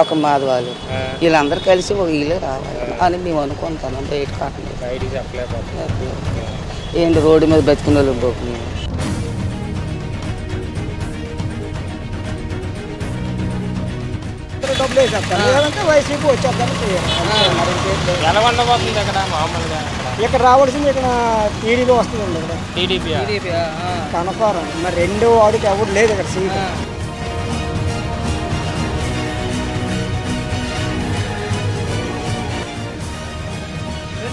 ఒక మాధవాలు వీళ్ళందరూ కలిసి ఒక ఇల్లు రావాలి అని మేము అనుకుంటాను. బయట కాకుండా ఏంటి రోడ్డు మీద బతుకునే వాళ్ళు పోకు మేము వైసీపీ వచ్చేద్దాం. ఇక్కడ రావాల్సింది ఇక్కడ టీడీపీ వస్తుందండి. ఇక్కడ టీడీపీ కనకారం మరి రెండో వాడికి ఎవరు లేదు ఇక్కడ సీట్.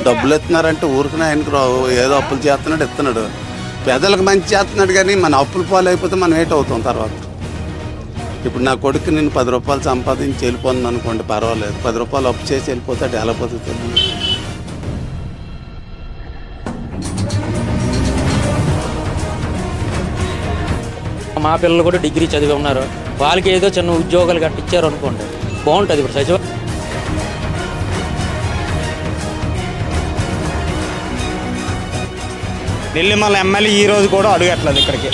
డబ్బులు ఇస్తున్నారంటే ఊరికి ఆయనకు ఏదో అప్పులు చేస్తున్నాడు ఇస్తున్నాడు, పేదలకు మంచి చేస్తున్నాడు. కానీ మన అప్పులు పాలు అయిపోతే మనం ఏటవుతాం తర్వాత. ఇప్పుడు నా కొడుకు నేను 10 రూపాయలు సంపాదించి వెళ్ళిపోతుంది అనుకోండి, పర్వాలేదు. 10 రూపాయలు అప్పు చేసి వెళ్ళిపోతాడు, ఎలా పోతుంది? మా పిల్లలు కూడా డిగ్రీ చదివి ఉన్నారు, వాళ్ళకి ఏదో చిన్న ఉద్యోగాలు కట్టించారు అనుకోండి, బాగుంటుంది. ఇప్పుడు సచివ నెల్లిమల్ల ఎమ్మెల్యే ఈ రోజు కూడా అడుగట్లేదు ఇక్కడికి.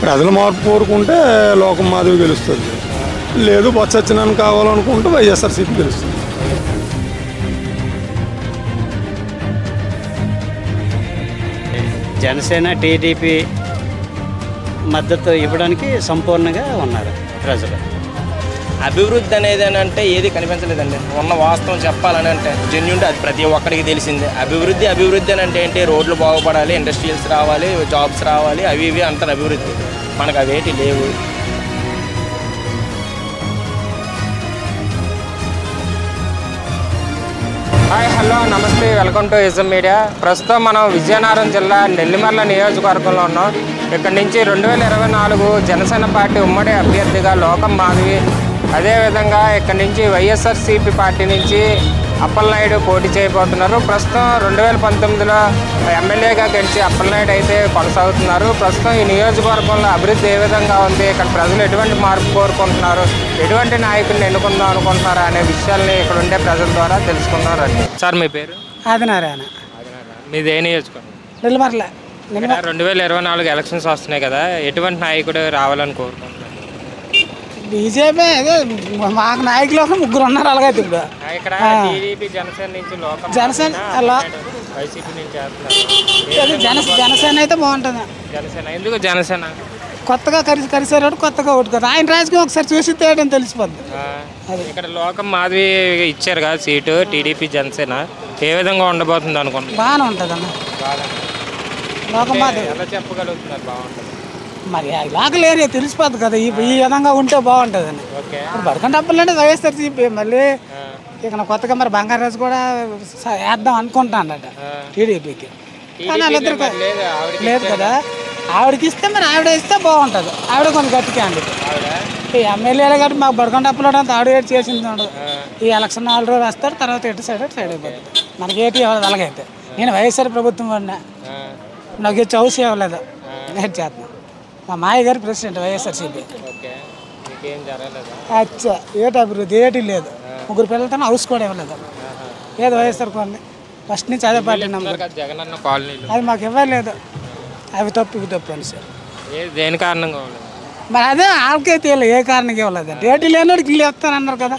ప్రజల మార్పు కోరుకుంటే లోకం మాధవి గెలుస్తుంది, లేదు బొత్స సత్యనారాయణ కావాలనుకుంటే వైఎస్ఆర్సీపీ గెలుస్తుంది. జనసేన టీడీపీ మద్దతు ఇవ్వడానికి సంపూర్ణంగా ఉన్నారు ప్రజలు. అభివృద్ధి అనేది అంటే ఏది కనిపించలేదండి. ఉన్న వాస్తవం చెప్పాలని అంటే జెన్యున్ అది ప్రతి ఒక్కరికి తెలిసిందే. అభివృద్ధి అని అంటే ఏంటి? రోడ్లు బాగుపడాలి, ఇండస్ట్రియల్స్ రావాలి, జాబ్స్ రావాలి, అవి ఇవి అంటారు అభివృద్ధి. మనకు అవేటి లేవు. హాయ్, హలో, నమస్తే, వెల్కమ్ టు ఇజం మీడియా. ప్రస్తుతం మనం విజయనగరం జిల్లా నెల్లిమర్ల నియోజకవర్గంలో ఉన్నాం. ఇక్కడ నుంచి 2024 జనసేన పార్టీ ఉమ్మడి అభ్యర్థిగా లోకం మాధవి, అదేవిధంగా ఇక్కడ నుంచి వైఎస్ఆర్సీపీ పార్టీ నుంచి అప్పలనాయుడు పోటీ చేయబోతున్నారు. ప్రస్తుతం 2019లో ఎమ్మెల్యేగా గెలిచి అప్పలనాయుడు అయితే కొనసాగుతున్నారు. ప్రస్తుతం ఈ నియోజకవర్గంలో అభివృద్ధి ఏ విధంగా ఉంది, ఇక్కడ ప్రజలు ఎటువంటి మార్పు కోరుకుంటున్నారు, ఎటువంటి నాయకుడిని ఎన్నుకుందాం అనుకుంటున్నారా అనే విషయాల్ని ఇక్కడ ఉండే ప్రజల ద్వారా తెలుసుకున్నారండి. సార్, మీ పేరు? ఆదినారాయణ. మీది ఏ నియోజకవర్గం? నెల్లిమర్ల. 2024 ఎలక్షన్స్ వస్తున్నాయి కదా, ఎటువంటి నాయకుడు రావాలని కోరుకుంటున్నారు? బీజేపీ అదే మాకు నాయకులు 3 ఉన్నారు. అలాగైతే ఇప్పుడు ఇక్కడ టీడీపీ జనసేన నుంచి జనసేన వైసీపీ నుంచి జనసేన అయితే బాగుంటుంది. జనసేన ఎందుకు? జనసేన కొత్తగా కలిసేవాడు కొత్తగా ఓటు కదా, ఆయన రాజకీయం ఒకసారి చూసి తేయడం తెలిసిపోద్ది. ఇక్కడ లోకం మాధవి ఇచ్చారు కదా సీటు, టీడీపీ జనసేన ఏ విధంగా ఉండబోతుంది అనుకుంటున్నారు? బాగానే ఉంటుంది అన్న. లోకం మాధవి ఎలా చెప్పగలుగుతున్నారు బాగుంటుంది? మరి లోకల్ ఏరియా తెలిసిపోద్ది కదా, ఈ విధంగా ఉంటే బాగుంటుంది అని. ఇప్పుడు బడకండి అప్పలంటే వైఎస్ఆర్సీపీ, మళ్ళీ ఇక కొత్తగా మరి బంగారాజు కూడా వేద్దాం అనుకుంటానట టీడీపీకి. కానీ వాళ్ళిద్దరికి లేదు కదా, ఆవిడకి ఇస్తే మరి ఆవిడ ఇస్తే బాగుంటుంది. ఆవిడ కొంచెం గట్టి క్యాండిడేట్. ఈ ఎమ్మెల్యేలు కాబట్టి మాకు బడకండి అప్పలంటే ఆవిడ ఏడు చేసింది ఉండదు. ఈ ఎలక్షన్ 4 రోజులు వస్తారు, తర్వాత ఎటు సైడ్ అయిపోతుంది. మనకి ఏటి ఇవ్వదు. అలాగైతే నేను వైఎస్ఆర్ ప్రభుత్వం పడినా నాకు చౌస్ ఇవ్వలేదు, నేను చేస్తున్నాను. మా మాయ గారు ప్రెసిడెంట్ వైఎస్ఆర్సీపీ. అచ్చా, ఏటి అభివృద్ధి ఏటి లేదు. 3 పిల్లలతో హౌస్ కూడా ఇవ్వలేదు. ఏదో వైఎస్ఆర్ కాలనీ ఫస్ట్ నుంచి అదే పార్టీ అది మాకు ఇవ్వలేదు. అవి తప్పు ఇవి తప్పు అని సార్. దేని కారణంగా? మరి అదే వాళ్ళకైతే ఇవ్వలేదు. ఏ కారణంగా ఇవ్వలేదు? ఏటి లేనివాడికి ఇల్లు ఇస్తానన్నారు కదా,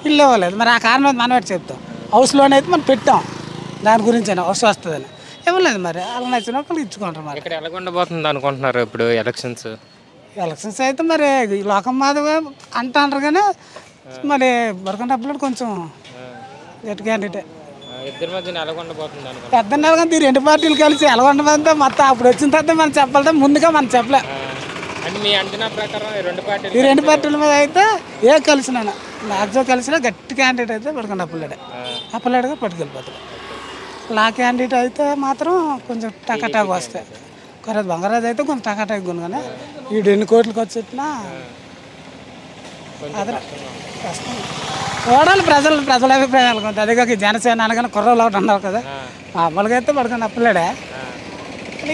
ఇల్లు ఇవ్వలేదు. మరి ఆ కారణం మనం ఎటు చెప్తాం? హౌస్లోనే అయితే మనం పెట్టాం, దాని గురించి హౌస్ వస్తుందని ఇవ్వలేదు. మరి అలా నచ్చిన వాళ్ళు ఇచ్చుకుంటారు. మరి ఇక్కడ ఎలా ఉండబోతుంది అనుకుంటున్నారు ఇప్పుడు ఎలక్షన్స్ అయితే మరి లోకం మాధవి అంటారు కానీ మరి బడకండి అప్పుడు కొంచెం గట్టి క్యాండిడేట్. ఇద్దరి మధ్య ఎలా ఉండబోతుంది అనుకుంటున్నారు? పెద్ద నెలగా ఈ 2 పార్టీలు కలిసి ఎలా ఉండబోతుందో మొత్తం అప్పుడు వచ్చిన తర్వాత మనం చెప్పాలి, ముందుగా మనం చెప్పలే. అంటే మీ అంచనా ప్రకారం ఈ 2 పార్టీల మీద అయితే కలిసినా మ్యాక్సిమం కలిసినా గట్టి క్యాండిడేట్ అయితే బడకండి అప్పలాడుగా పట్టుకెళ్ళిపోతాడు. లా క్యాండిడేట్ అయితే మాత్రం కొంచెం టకాటాకు వస్తాయి. కొరది బంగారాజు అయితే కొంచెం టకాటాకు ఉంది, కానీ వీడు ఎన్ని కోట్లకు వచ్చేట్లా అదే కష్టం. చూడాలి ప్రజల అభిప్రాయాలు కొంత. అదే కాక జనసేన అనగానే కుర్రలు ఒకటి అన్నారు కదా, మామూలుగా అయితే పడుకొని అప్పలేడే.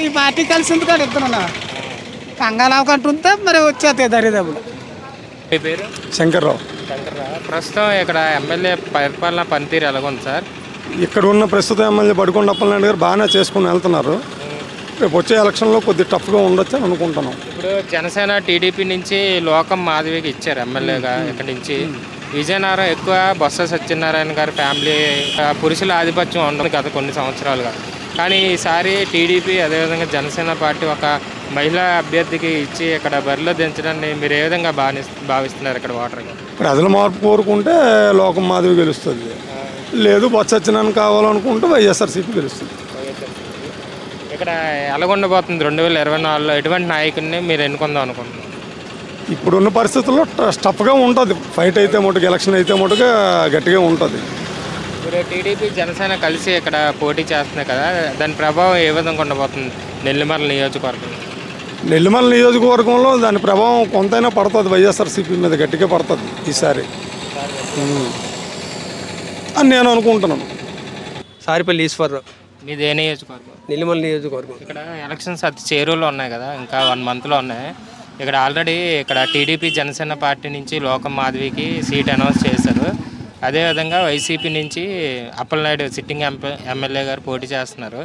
ఈ పార్టీ కలిసింది కూడా ఇద్దరు కంగాలవకంటూ ఉంటే మరి వచ్చేస్తాయి దరిదాపులు. మీ పేరు? శంకర్రావు. ప్రస్తుతం ఇక్కడ ఎమ్మెల్యే పరిపాలన పనితీరు ఎలాగుంది సార్? ఇక్కడ ఉన్న ప్రస్తుత ఎమ్మెల్యే బడికొండ అప్పలనాయుడు గారు బాగానే చేసుకుని వెళ్తున్నారు. రేపు వచ్చే ఎలక్షన్లో కొద్దిగా టఫ్గా ఉండొచ్చు అని అనుకుంటున్నాం. ఇప్పుడు జనసేన టీడీపీ నుంచి లోకం మాధవికి ఇచ్చారు ఎమ్మెల్యేగా. ఇక్కడ నుంచి విజయనగరం ఎక్కువ బొత్స సత్యనారాయణ గారి ఫ్యామిలీ పురుషుల ఆధిపత్యం ఉండదు గత కొన్ని సంవత్సరాలుగా. కానీ ఈసారి టీడీపీ అదేవిధంగా జనసేన పార్టీ ఒక మహిళా అభ్యర్థికి ఇచ్చి ఇక్కడ బరిలో దించడాన్ని మీరు ఏ విధంగా భావిస్తున్నారు ఇక్కడ ఓటర్గా? ప్రజల మార్పు కోరుకుంటే లోకం మాధవి గెలుస్తుంది, లేదు బొత్స సత్యనారాయణ కావాలనుకుంటే వైఎస్ఆర్సీపీ గెలుస్తుంది. ఇక్కడ ఎలాగుండబోతుంది 2024లో? ఎటువంటి నాయకుడిని మీరు ఎన్నుకుందాం అనుకుంటున్నారు? ఇప్పుడున్న పరిస్థితుల్లో టఫ్గా ఉంటుంది. ఫైట్ అయితే మటుకు, ఎలక్షన్ అయితే మటుగా గట్టిగా ఉంటుంది. ఇప్పుడు టీడీపీ జనసేన కలిసి ఇక్కడ పోటీ చేస్తున్నాయి కదా, దాని ప్రభావం ఏ విధంగా ఉండబోతుంది నెల్లిమర్ల నియోజకవర్గం? నెల్లిమర్ల నియోజకవర్గంలో దాని ప్రభావం కొంతైనా పడుతుంది, వైఎస్ఆర్సీపీ మీద గట్టిగా పడుతుంది ఈసారి అని నేను అనుకుంటున్నాను. సారిపల్లి ఈశ్వరరావు, మీది ఏ నియోజకవర్గం? నెల్లిమర్ల నియోజకవర్గం. ఇక్కడ ఎలక్షన్స్ అతి చేరువలో ఉన్నాయి కదా, ఇంకా 1 మంత్లో ఉన్నాయి. ఇక్కడ ఆల్రెడీ ఇక్కడ టీడీపీ జనసేన పార్టీ నుంచి లోకం మాధవికి సీట్ అనౌన్స్ చేశారు. అదేవిధంగా వైసీపీ నుంచి అప్పలనాయుడు సిట్టింగ్ ఎమ్మెల్యే గారు పోటీ చేస్తున్నారు.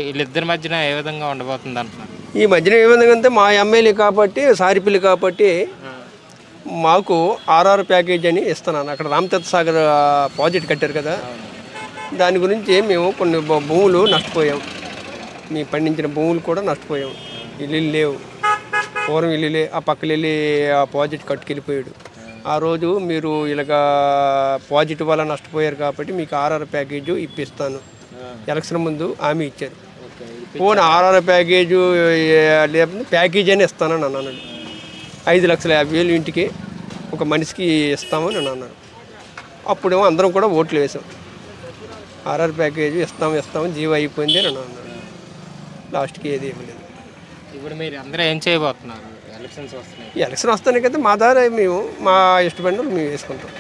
వీళ్ళిద్దరి మధ్యన ఏ విధంగా ఉండబోతుంది అంటున్నారు? ఈ మధ్యన ఏ విధంగా అంటే మా ఎమ్మెల్యే కాబట్టి సారిపల్లి కాబట్టి మాకు ఆర్ఆర్ ప్యాకేజ్ అని ఇస్తున్నాను. అక్కడ రామతీర్థ సాగర్ ప్రాజెక్ట్ కట్టారు కదా, దాని గురించి మేము కొన్ని భూములు నష్టపోయాం. మీ పండించిన భూములు కూడా నష్టపోయాం. ఇల్లు లేవు, పూర్వం ఇల్లులే. ఆ పక్కన వెళ్ళి ఆ ప్రాజెక్ట్ కట్టుకెళ్ళిపోయాడు. ఆ రోజు మీరు ఇలాగా ప్రాజెక్ట్ వల్ల నష్టపోయారు కాబట్టి మీకు ఆర్ఆర్ ప్యాకేజు ఇప్పిస్తాను ఎలక్షన్ ముందు హామీ ఇచ్చారు. పోనీ ఆర్ఆర్ ప్యాకేజు లేకపోతే ప్యాకేజ్ అని ఇస్తానని అన్నాడు. 5,50,000 ఇంటికి ఒక మనిషికి ఇస్తామని అన్నారు. అప్పుడేమో అందరం కూడా ఓట్లు వేసాం. ఆర్ఆర్ ప్యాకేజీ ఇస్తాము జీవో అయిపోయింది అని అన్నారు. లాస్ట్కి ఏది ఏమి లేదు. ఇప్పుడు మీరు అందరూ ఏం చేయబోతున్నారు? ఎలక్షన్స్ వస్తున్నాయి. ఎలక్షన్ వస్తానే కదా మా దారి మేము మా ఇష్టపడిన మేము వేసుకుంటాం.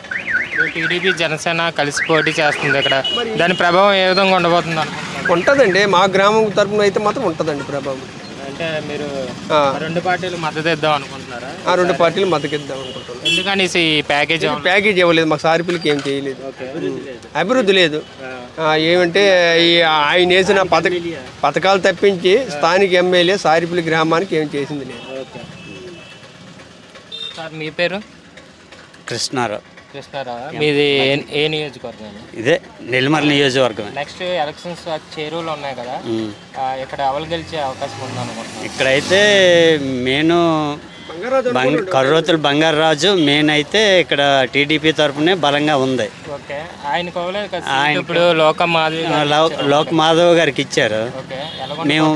టీడీపీ జనసేన కలిసి పోటీ చేస్తుంది ఇక్కడ, దాని ప్రభావం ఏ విధంగా ఉండబోతుంది? ఉంటుందండి, మా గ్రామం తరఫున అయితే మాత్రం ఉంటుందండి ప్రభావం. అంటే మీరు 2 పార్టీలు మద్దతు ఇద్దాం అనుకుంటున్నారా? ఆ 2 పార్టీలు మద్దతు ఇద్దాం అనుకుంటున్నాం. ఎందుకని ప్యాకేజ్ ఇవ్వలేదు మాకు. సారిపల్లికి ఏం చేయలేదు, అభివృద్ధి లేదు. ఏమంటే ఆయన వేసిన పథకాలు తప్పించి స్థానిక ఎమ్మెల్యే సారిపల్లి గ్రామానికి ఏం చేసింది లేదు. సార్ మీ పేరు? కృష్ణారావు. మీది ఏ నియోజకవర్గం? ఇదే నెల్లిమర్ల నియోజకవర్గం. నెక్స్ట్ ఎలక్షన్స్ చేరువలో ఉన్నాయి కదా, ఇక్కడ ఎవరు గెలిచే అవకాశం ఉందనుకుంటున్నాను? ఇక్కడైతే నేను కర్రోతుల బంగారాజు మెయిన్ అయితే ఇక్కడ టీడీపీ తరఫునే బలంగా ఉంది. ఇప్పుడు లోక మాధవ్ గారికి ఇచ్చారు. మేము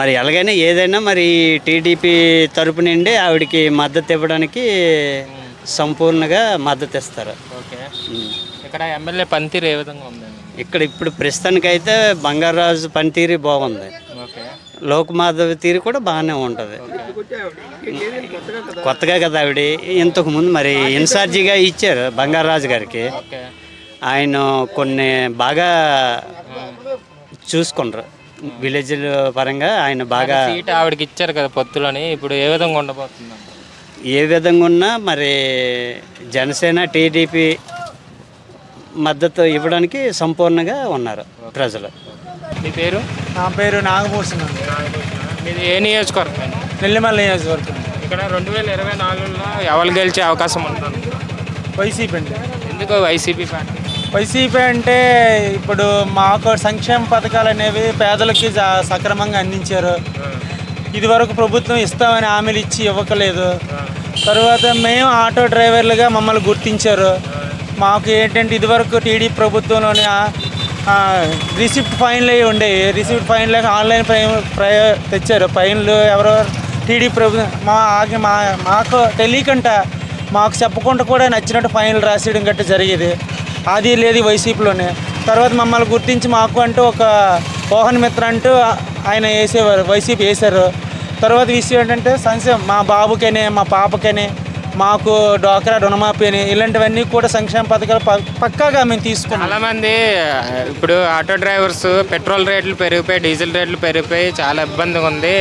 మరి ఎలాగైనా ఏదైనా మరి టీడీపీ తరపు నుండి ఆవిడకి మద్దతు ఇవ్వడానికి సంపూర్ణంగా మద్దతు ఇస్తారు. ఇక్కడ ఎమ్మెల్యే పనితీరు ఏ విధంగా ఉంది? ఇక్కడ ఇప్పుడు ప్రస్తుతానికైతే బంగారాజు పనితీరు బాగుంది, లోకమాధవ్ తీరు కూడా బాగానే ఉంటుంది. కొత్తగా కదా ఆవిడ, ఇంతకుముందు మరి ఇన్ఛార్జిగా ఇచ్చారు బంగారాజు గారికి. ఆయన కొన్ని బాగా చూసుకుంటారు విలేజ్ల పరంగా. ఆయన బాగా సీట్ ఆవిడకి ఇచ్చారు కదా పొత్తులని, ఇప్పుడు ఏ విధంగా ఉండబోతుంది? ఏ విధంగా ఉన్నా మరి జనసేన టీడీపీ మద్దతు ఇవ్వడానికి సంపూర్ణంగా ఉన్నారు ప్రజలు. మీ పేరు? నా పేరు నాగభూషణ్. మీది ఏ నియోజకవర్గం? నెల్లిమర్ల నియోజకవర్గం. ఇక్కడ 2024లో ఎవరు గెలిచే అవకాశం ఉంటుంది? వైసీపీ అండి. ఎందుకు వైసీపీ పార్టీ? వైసీపీ అంటే ఇప్పుడు మాకు సంక్షేమ పథకాలు అనేవి పేదలకి సక్రమంగా అందించారు. ఇదివరకు ప్రభుత్వం ఇస్తామని హామీలు ఇచ్చి ఇవ్వకలేదు. తర్వాత మేము ఆటో డ్రైవర్లుగా మమ్మల్ని గుర్తించారు. మాకు ఏంటంటే ఇదివరకు టీడీపీ ప్రభుత్వంలోని రిసిప్ట్ ఫైన్లు అవి ఉండేవి. రిసిప్ట్ ఫైన్లు ఆన్లైన్ తెచ్చారు. ఫైన్లు ఎవరెవరు టీడీపీ ప్రభుత్వం మాకు తెలియకంట మాకు చెప్పకుండా కూడా నచ్చినట్టు ఫైన్లు రాసేయడం గట్రా జరిగేది. అది లేదు వైసీపీలోనే. తర్వాత మమ్మల్ని గుర్తించి మాకు అంటూ ఒక మోహన్ మిత్ర అంటూ ఆయన వేసేవారు, వైసీపీ వేశారు. తర్వాత విషయం ఏంటంటే సంక్షేమం మా బాబుకని మా పాపకని మాకు డ్వాక్రా రుణమాఫీ అని ఇలాంటివన్నీ కూడా సంక్షేమ పథకాలు పక్కాగా మేము తీసుకున్నాం. చాలామంది ఇప్పుడు ఆటో డ్రైవర్స్ పెట్రోల్ రేట్లు పెరిగిపోయి, డీజిల్ రేట్లు పెరిగిపోయి చాలా ఇబ్బందిగా ఉంది.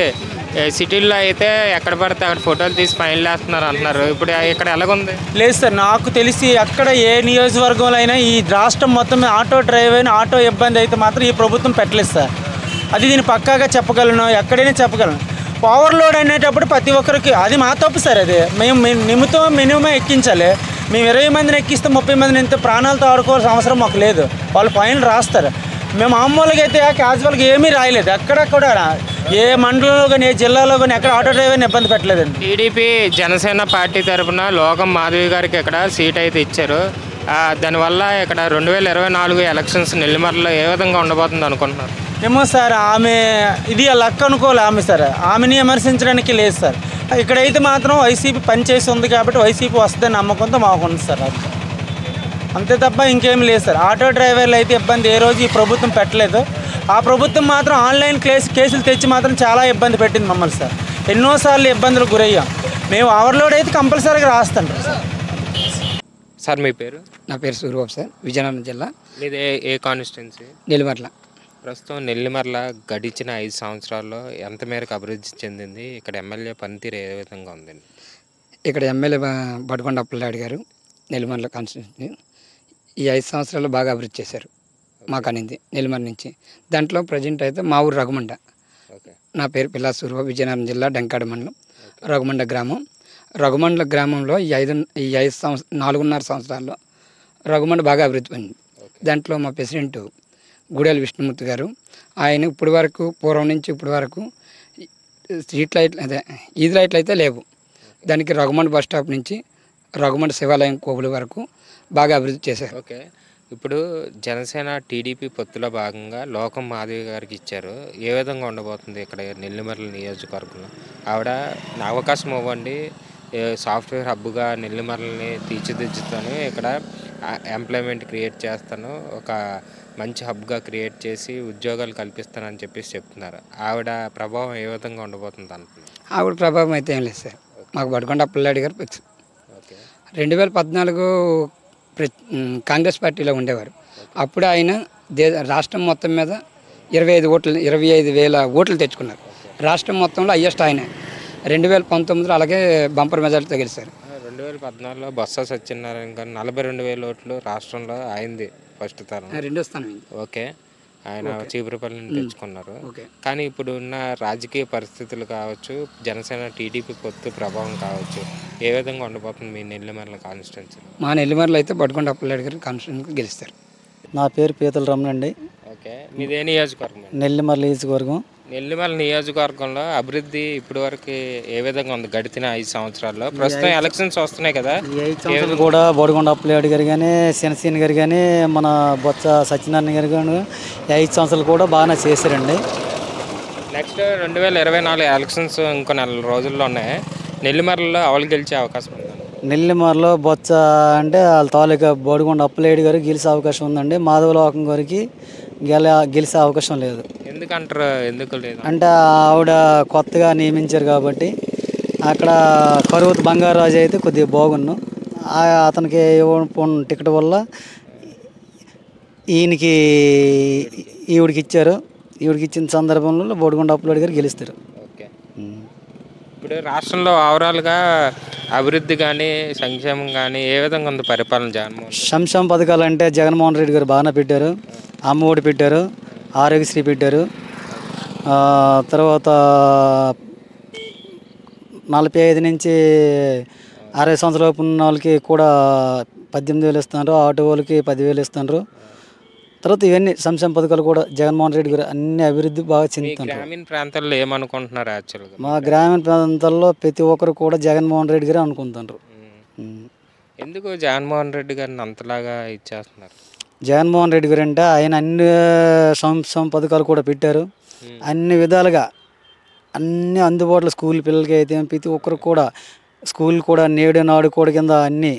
సిటీల్లో అయితే ఎక్కడ పడితే అక్కడ ఫోటోలు తీసి ఫైన్లు వేస్తున్నారు అంటున్నారు. ఇప్పుడు ఇక్కడ ఎలాగుంది? లేదు సార్, నాకు తెలిసి అక్కడ ఏ నియోజకవర్గంలో అయినా ఈ రాష్ట్రం మొత్తం ఆటో డ్రైవర్ ఆటో ఇబ్బంది అయితే మాత్రం ఈ ప్రభుత్వం పెట్టలేదు సార్. అది దీన్ని పక్కాగా చెప్పగలను, ఎక్కడైనా చెప్పగలను. ఓవర్లోడ్ అనేటప్పుడు ప్రతి ఒక్కరికి అది మా తప్పు సార్. అది మేము మినిమం ఎక్కించాలి. మేము 20 మందిని ఎక్కిస్తే 30 మందిని ఎంత ప్రాణాలతో ఆడుకోవాల్సిన అవసరం మాకు లేదు. వాళ్ళు ఫైన్ రాస్తారు. మేము మామూలుగా అయితే క్యాజువల్గా ఏమీ రాయలేదు. ఎక్కడ కూడా ఏ మండలంలో కానీ ఏ జిల్లాలో కానీ ఎక్కడ ఆటో డ్రైవర్ని ఇబ్బంది పెట్టలేదండి. టీడీపీ జనసేన పార్టీ తరఫున లోకం మాధవి గారికి ఇక్కడ సీట్ అయితే ఇచ్చారు. దానివల్ల ఇక్కడ 2024 ఎలక్షన్స్ నెల్లిమర్లలో ఏ విధంగా ఉండబోతుంది అనుకుంటున్నారు? ఏమో సార్, ఆమె ఇది లక్ అనుకోవాలి. ఆమె సార్ ఆమెని విమర్శించడానికి లేదు సార్. ఇక్కడైతే మాత్రం వైసీపీ పనిచేసి ఉంది కాబట్టి వైసీపీ వస్తుందని నమ్మకంతో మాకుంది సార్. అంతే తప్ప ఇంకేం లేదు సార్. ఆటో డ్రైవర్లు అయితే ఇబ్బంది ఏ రోజు ఈ ప్రభుత్వం పెట్టలేదు. ఆ ప్రభుత్వం మాత్రం ఆన్లైన్ కేసులు తెచ్చి మాత్రం చాలా ఇబ్బంది పెట్టింది మమ్మల్ని సార్. ఎన్నోసార్లు ఇబ్బందులకు గురయ్యాం. మేము ఓవర్లోడ్ అయితే కంపల్సరీగా రాస్తాం సార్. సార్ మీ పేరు? నా పేరు సూర్యబాబు సార్, విజయనగరం జిల్లా. మీది ఏ కాన్స్టిట్యున్సీ? నెల్లిమర్ల. ప్రస్తుతం నెల్లిమర్ల గడిచిన 5 సంవత్సరాల్లో ఎంత మేరకు అభివృద్ధి చెందింది? ఇక్కడ ఎమ్మెల్యే పనితీరు ఏ విధంగా ఉందండి? ఇక్కడ ఎమ్మెల్యే బడకొండ అప్పలనాయుడు గారు నెల్లిమర్ల కాన్స్టిట్యున్సీ ఈ 5 సంవత్సరాలు బాగా అభివృద్ధి చేశారు మాకు అనేది నెల్లిమర్ నుంచి. దాంట్లో ప్రజెంట్ అయితే మా ఊరు రఘుమండ. నా పేరు పిల్లా సూర్యబాబు, విజయనగరం జిల్లా డెంకాడ మండలం రఘుమండ గ్రామం. రఘుమండ గ్రామంలో ఈ 4.5 సంవత్సరాల్లో రఘుమండ బాగా అభివృద్ధి పొందింది. దాంట్లో మా ప్రెసిడెంట్ గుడేల విష్ణుమూర్తి గారు, ఆయన ఇప్పటి వరకు పూర్వం నుంచి ఇప్పటి వరకు స్ట్రీట్ లైట్లు అదే ఈది లైట్లు అయితే లేవు. దానికి రఘుమండ బస్ స్టాప్ నుంచి రఘుమండ శివాలయం కోవుల వరకు బాగా అభివృద్ధి చేశారు. ఓకే, ఇప్పుడు జనసేన టీడీపీ పొత్తులో భాగంగా లోకం మాధవి గారికి ఇచ్చారు. ఏ విధంగా ఉండబోతుంది ఇక్కడ నెల్లిమర్ల నియోజకవర్గంలో? ఆవిడ నా అవకాశం ఇవ్వండి, సాఫ్ట్వేర్ హబ్గా నెల్లిమర్లని తీర్చిదిద్దుతాను, ఇక్కడ ఎంప్లాయ్మెంట్ క్రియేట్ చేస్తాను, ఒక మంచి హబ్గా క్రియేట్ చేసి ఉద్యోగాలు కల్పిస్తానని చెప్పేసి చెప్తున్నారు. ఆవిడ ప్రభావం ఏ విధంగా ఉండబోతుంది అనుకుంటున్నారు? ఆవిడ ప్రభావం అయితే ఏం లేదు సార్. మాకు బడకొండ అప్పలనాయుడు గారు ఫిక్స్. 2014 కాంగ్రెస్ పార్టీలో ఉండేవారు. అప్పుడు ఆయన రాష్ట్రం మొత్తం మీద 25,000 ఓట్లు తెచ్చుకున్నారు. రాష్ట్రం మొత్తంలో హైయెస్ట్ ఆయన. 2019లో అలాగే బంపర్ మెజార్టీతో గెలిచారు. 2014లో బొత్స సత్యనారాయణ గారు 42,000 ఓట్లు రాష్ట్రంలో అయింది ఫస్ట్ తరం, రెండో స్థానం. ఓకే, ఆయన చీపురుపల్లిని తెచ్చుకున్నారు. కానీ ఇప్పుడు ఉన్న రాజకీయ పరిస్థితులు కావచ్చు, జనసేన టీడీపీ పొత్తు ప్రభావం కావచ్చు, ఏ విధంగా ఉండబోతుంది మీ నెల్లిమర్ల కాన్స్టిట్యున్సీ? మా నెల్లిమర్లో అయితే బడకొండ అప్పలనాయుడు గారు కాన్స్టిట్యున్సీ గెలుస్తారు. నా పేరు పీతల రమణ అండి. ఓకే, మీదే నియోజకవర్గం? నెల్లిమర్ల నియోజకవర్గం. నెల్లిమర్ల నియోజకవర్గంలో అభివృద్ధి ఇప్పటి వరకు ఏ విధంగా ఉంది గడిచిన 5 సంవత్సరాల్లో? ప్రస్తుతం ఎలక్షన్స్ వస్తున్నాయి కదా, కూడా బోడికొండ అప్పలనాయుడు గారు కానీ, శనసీన గారు కానీ, మన బొత్స సత్యనారాయణ గారు కానీ 5 సంవత్సరాలు కూడా బాగానే చేశారండి. నెక్స్ట్ 2024 ఎలక్షన్స్ ఇంకో 4 రోజుల్లో ఉన్నాయి. నెల్లిమర్లలో ఎవరు గెలిచే అవకాశం ఉంది? నెల్లిమర్లో బొత్స అంటే వాళ్ళ తాలూకా బోడికొండ అప్పలనాయుడు గారు గెలిచే అవకాశం ఉందండి. మాధవలోకం గారికి గెలిచే అవకాశం లేదు. ఎందుకంటారు? ఎందుకు లేదు అంటే ఆవిడ కొత్తగా నియమించారు కాబట్టి. అక్కడ కరువు బంగారాజు అయితే కొద్దిగా బాగున్నాను, అతనికి ఇవ్వడం టికెట్ వల్ల ఈవిడికి ఇచ్చారు. ఈవిడికి ఇచ్చిన సందర్భంలో బోడికొండ అప్పలనాయుడు గారు గెలుస్తారు. ఓకే, ఇప్పుడు రాష్ట్రంలో ఓవరాల్గా అభివృద్ధి కానీ సంక్షేమం కానీ ఏ విధంగా ఉంది పరిపాలన జగన్మోహన్? సంక్షేమ పథకాలు అంటే జగన్మోహన్ రెడ్డి గారు బాగానే పెట్టారు. అమ్మఒడి పెట్టారు, ఆరోగ్యశ్రీ పెట్టారు, తర్వాత 45 నుంచి 60 సంవత్సరాలు ఉన్న వాళ్ళకి కూడా 18,000 ఇస్తున్నారు, ఆటో వాళ్ళకి 10,000 ఇస్తున్నారు. తర్వాత ఇవన్నీ సంక్షేమ పథకాలు కూడా జగన్మోహన్ రెడ్డి గారు అన్ని అభివృద్ధి బాగా చెందుతున్నారు. గ్రామీణ ప్రాంతాల్లో ఏమనుకుంటున్నారు? యాక్చువల్గా మా గ్రామీణ ప్రాంతాల్లో ప్రతి ఒక్కరు కూడా జగన్మోహన్ రెడ్డి గారు అనుకుంటున్నారు. ఎందుకు జగన్మోహన్ రెడ్డి గారిని అంతలాగా ఇచ్చేస్తున్నారు? జగన్మోహన్ రెడ్డి గారు అంటే ఆయన అన్ని సంక్షేమ పథకాలు కూడా పెట్టారు. అన్ని విధాలుగా అన్ని అందుబాటులో స్కూల్ పిల్లలకి అయితే ప్రతి ఒక్కరు కూడా స్కూల్ కూడా నేడు నాడు కూడా కింద అన్ని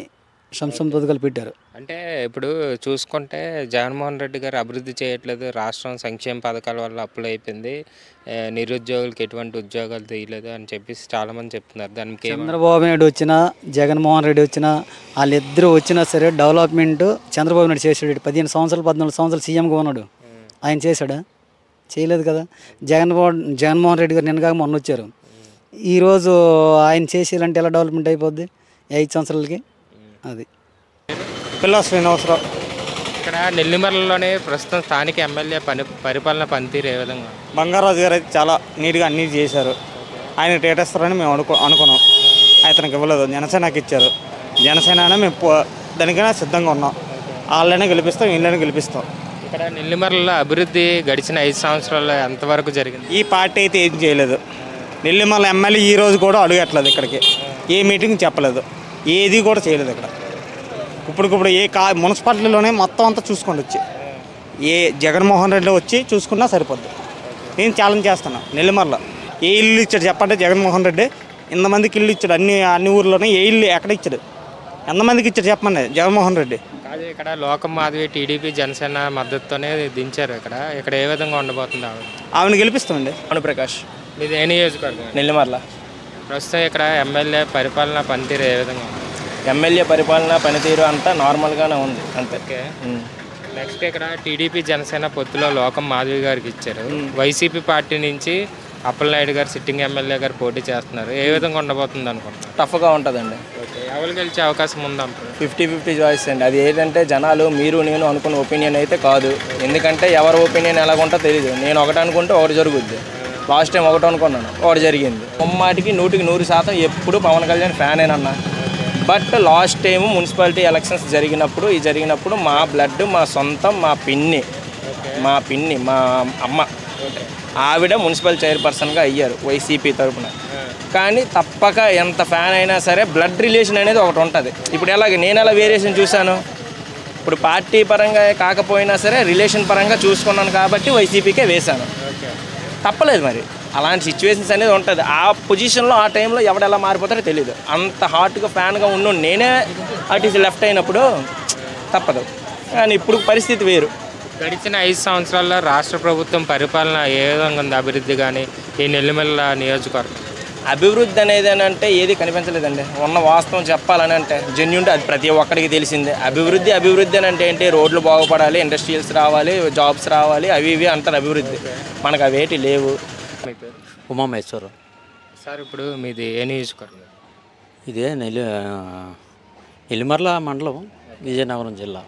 సంక్షేమ పథకాలు పెట్టారు. అంటే ఇప్పుడు చూసుకుంటే జగన్మోహన్ రెడ్డి గారు అభివృద్ధి చేయట్లేదు, రాష్ట్రం సంక్షేమ పథకాల వల్ల అప్పులు అయిపోయింది, నిరుద్యోగులకి ఎటువంటి ఉద్యోగాలు తీయలేదు అని చెప్పేసి చాలామంది చెప్తున్నారు. దానికి చంద్రబాబు నాయుడు వచ్చినా జగన్మోహన్ రెడ్డి వచ్చినా వాళ్ళిద్దరూ వచ్చినా సరే డెవలప్మెంట్ చంద్రబాబు నాయుడు చేసాడు. 15 సంవత్సరాలు 14 సంవత్సరాలు సీఎంగా ఉన్నాడు. ఆయన చేశాడా? చేయలేదు కదా. జగన్మోహన్ రెడ్డి గారు నిన్నగా మొన్న వచ్చారు. ఈరోజు ఆయన చేసేయాలంటే ఎలా డెవలప్మెంట్ అయిపోద్ది 5 సంవత్సరాలకి? అది పిల్ల శ్రీనివాసరావు. ఇక్కడ నెల్లిమర్లలోనే ప్రస్తుతం స్థానిక ఎమ్మెల్యే పరిపాలన పనితీరు ఏ విధంగా? బంగారాజు గారు అయితే చాలా నీట్గా అన్నీ చేశారు. ఆయన టేటేస్తారని మేము అనుకున్నాం. అతనికి ఇవ్వలేదు, జనసేనకి ఇచ్చారు. జనసేన మేము దానికైనా సిద్ధంగా ఉన్నాం. వాళ్ళైనా గెలిపిస్తాం, వీళ్ళైనా గెలిపిస్తాం. ఇక్కడ నెల్లిమర్లలో అభివృద్ధి గడిచిన 5 సంవత్సరాల్లో ఎంతవరకు జరిగింది? ఈ పార్టీ అయితే ఏం చేయలేదు. నెల్లిమర్ల ఎమ్మెల్యే ఈ రోజు కూడా అడుగట్లేదు, ఇక్కడికి ఏ మీటింగ్ చెప్పలేదు, ఏది కూడా చేయలేదు. ఇక్కడ ఇప్పుడు ఏ మున్సిపాలిటీలోనే మొత్తం అంతా చూసుకోండి, వచ్చి ఏ జగన్మోహన్ రెడ్డి వచ్చి చూసుకున్నా సరిపోద్ది. నేను ఛాలెంజ్ చేస్తాను, నెల్లిమర్ల ఏ ఇల్లు ఇచ్చాడు చెప్పండి? జగన్మోహన్ రెడ్డి ఇంతమందికి ఇల్లు ఇచ్చాడు, అన్ని ఊర్లోనే ఏ ఇల్లు ఎక్కడ ఇచ్చాడు, ఎంతమందికి ఇచ్చాడు చెప్పండి జగన్మోహన్ రెడ్డి? కాదు, ఇక్కడ లోకం మాధవి టీడీపీ జనసేన మద్దతుతోనే దించారు. ఇక్కడ ఏ విధంగా ఉండబోతుంది? ఆమెను గెలిపిస్తామండి. అనుప్రకాష్. మీది ఏ నియోజకవర్గం? నెల్లిమర్ల. ప్రస్తుతం ఇక్కడ ఎమ్మెల్యే పరిపాలన పనితీరు ఏ విధంగా ఉంది? ఎమ్మెల్యే పరిపాలన పనితీరు అంతా నార్మల్గానే ఉంది అంతే. నెక్స్ట్ ఇక్కడ టీడీపీ జనసేన పొత్తులో లోకం మాధవి గారికి ఇచ్చారు. వైసీపీ పార్టీ నుంచి అప్పలనాయుడు గారు సిట్టింగ్ ఎమ్మెల్యే గారు పోటీ చేస్తున్నారు. ఏ విధంగా ఉండబోతుంది అనుకుంటున్నారు? టఫ్గా ఉంటుందండి. ఎవరు గెలిచే అవకాశం ఉందంటారు? 50-50 చాయిస్ అండి. అది ఏంటంటే జనాలు మీరు నేను అనుకున్న ఒపీనియన్ అయితే కాదు. ఎందుకంటే ఎవరి ఒపీనియన్ ఎలాగుంటో తెలియదు. నేను ఒకటి అనుకుంటే ఒకటి జరుగుద్ది. లాస్ట్ టైం ఒకటి అనుకున్నాను, ఒకటి జరిగింది. ముమ్మాటికి 100% ఎప్పుడు పవన్ కళ్యాణ్ ఫ్యానేనన్నా. But last time municipality elections జరిగినప్పుడు మా బ్లడ్, మా సొంతం, మా పిన్ని మా అమ్మ ఆవిడ మున్సిపల్ చైర్పర్సన్గా అయ్యారు వైసీపీ తరఫున. కానీ తప్పక ఎంత ఫ్యాన్ అయినా సరే బ్లడ్ రిలేషన్ అనేది ఒకటి ఉంటుంది. ఇప్పుడు నేను ఎలా వేరియేషన్ చూశాను, ఇప్పుడు పార్టీ పరంగా కాకపోయినా సరే రిలేషన్ పరంగా చూసుకున్నాను కాబట్టి వైసీపీకే వేశాను. తప్పలేదు, మరి అలాంటి సిచ్యువేషన్స్ అనేది ఉంటుంది. ఆ పొజిషన్లో ఆ టైంలో ఎవడెలా మారిపోతారో తెలియదు. అంత హాట్గా ఫ్యాన్గా ఉన్న నేనే ఆర్టీసీ లెఫ్ట్ అయినప్పుడు తప్పదు. కానీ ఇప్పుడు పరిస్థితి వేరు. గడిచిన 5 సంవత్సరాల్లో రాష్ట్ర ప్రభుత్వం పరిపాలన ఏ విధంగా ఉంది? అభివృద్ధి కానీ ఈ నెల్లిమర్ల నియోజకవర్గం అభివృద్ధి అనేది అంటే ఏది కనిపించలేదండి. ఉన్న వాస్తవం చెప్పాలని అంటే జెన్యూన్గా అది ప్రతి ఒక్కరికి తెలిసిందే. అభివృద్ధి అని అంటే ఏంటి? రోడ్లు బాగుపడాలి, ఇండస్ట్రియల్స్ రావాలి, జాబ్స్ రావాలి, అవి ఇవి అంటారు అభివృద్ధి. మనకు అవేటి లేవు. ఉమామేశ్వరం సార్, ఇప్పుడు మీది ఏ నియోజకవర్గం? ఇదే నెల్లిమర్ల మండలం, విజయనగరం జిల్లా.